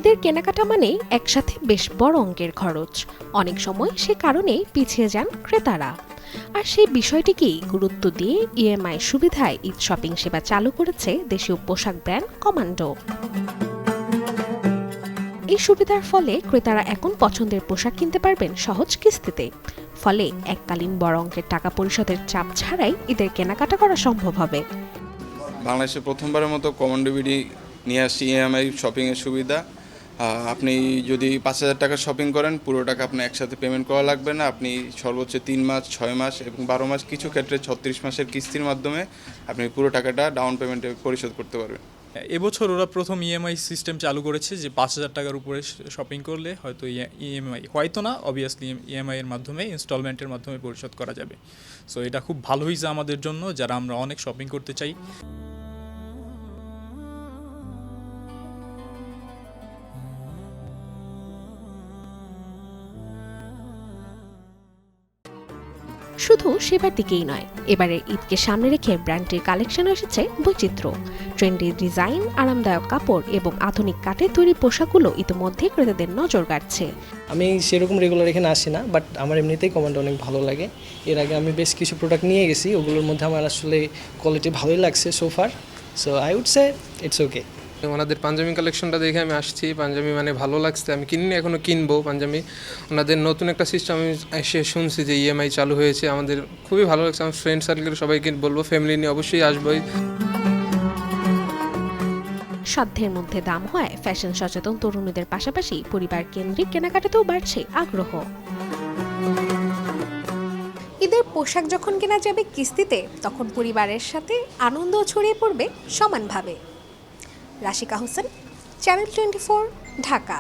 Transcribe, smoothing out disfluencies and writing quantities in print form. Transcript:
ঈদের কেনাকাটা মানে একসাথে বেশ বড় অঙ্কের খরচ। অনেক সময় সে কারণে পিছিয়ে যান ক্রেতারা। আর সেই বিষয়টিকেই গুরুত্ব দিয়ে ইএমআই সুবিধায় ঈদ শপিং সেবা চালু করেছে দেশীয় পোশাক ব্র্যান্ড কমান্ডো। এই সুবিধার ফলে ক্রেতারা এখন পছন্দের পোশাক কিনতে পারবেন সহজ কিস্তিতে। ফলে এককালীন বড় অঙ্কের টাকা পরিশোধের চাপ ছাড়াই ঈদের কেনাকাটা করা সম্ভব হবে। বাংলাদেশে প্রথমবারের মতো কমান্ডো বিডি নিয়ে আসছি ইএমআই শপিংয়ের সুবিধা। আপনি যদি 5,000 টাকা শপিং করেন, পুরো টাকা আপনার একসাথে পেমেন্ট করা লাগবে না। আপনি সর্বোচ্চ 3 মাস, 6 মাস এবং 12 মাস, কিছু ক্ষেত্রে 36 মাসের কিস্তির মাধ্যমে আপনি পুরো টাকাটা ডাউন পেমেন্টে পরিশোধ করতে পারবেন। এবছর ওরা প্রথম ইএমআই সিস্টেম চালু করেছে যে 5,000 টাকার উপরে শপিং করলে হয়তো ইএমআই হয়তো না, অবভিয়াসলি ইএমআই এর মাধ্যমে ইনস্টলমেন্টের মাধ্যমে পরিশোধ করা যাবে। সো এটা খুব ভালো হয়েছে আমাদের জন্য, যারা আমরা অনেক শপিং করতে চাই। শুধু সেবার দিকেই নয়, এবারের ঈদকে সামনে রেখে ব্র্যান্ডটির কালেকশন এসেছে বৈচিত্র্য। ট্রেন্ডি ডিজাইন, আরামদায়ক কাপড় এবং আধুনিক কাঠে তৈরি পোশাকগুলো ইতিমধ্যে ক্রেতাদের নজর কাড়ছে। আমি সেরকম রেগুলার এখানে আসি না, বাট আমার এমনিতেই কমান্ডো অনেক ভালো লাগে। এর আগে আমি বেশ কিছু প্রোডাক্ট নিয়ে গেছি, ওগুলোর মধ্যে আমার আসলে কোয়ালিটি ভালোই লাগছে সোফার। So I would say it's okay. ওনাদের পাঞ্জাবি কালেকশনটা দেখে আমি আসছি, পাঞ্জাবি মানে ভালো লাগছে, আমি কিনিনি, এখনও কিনবো পাঞ্জাবি। ওনাদের নতুন একটা সিস্টেম আমি এসে শুনছি যে ইএমআই চালু হয়েছে, আমাদের খুবই ভালো লাগছে। আমার ফ্রেন্ড সার্কেলের সবাইকে বলবো, ফ্যামিলি নিয়ে অবশ্যই আসবোই। সাধ্যের মধ্যে দাম হয় ফ্যাশন সচেতন তরুণীদের পাশাপাশি পরিবার কেন্দ্রিক কেনাকাটাতেও বাড়ছে আগ্রহ। ঈদের পোশাক যখন কেনা যাবে কিস্তিতে, তখন পরিবারের সাথে আনন্দ ছড়িয়ে পড়বে সমানভাবে। রাশিকা হোসেন, চ্যানেল 24, ঢাকা।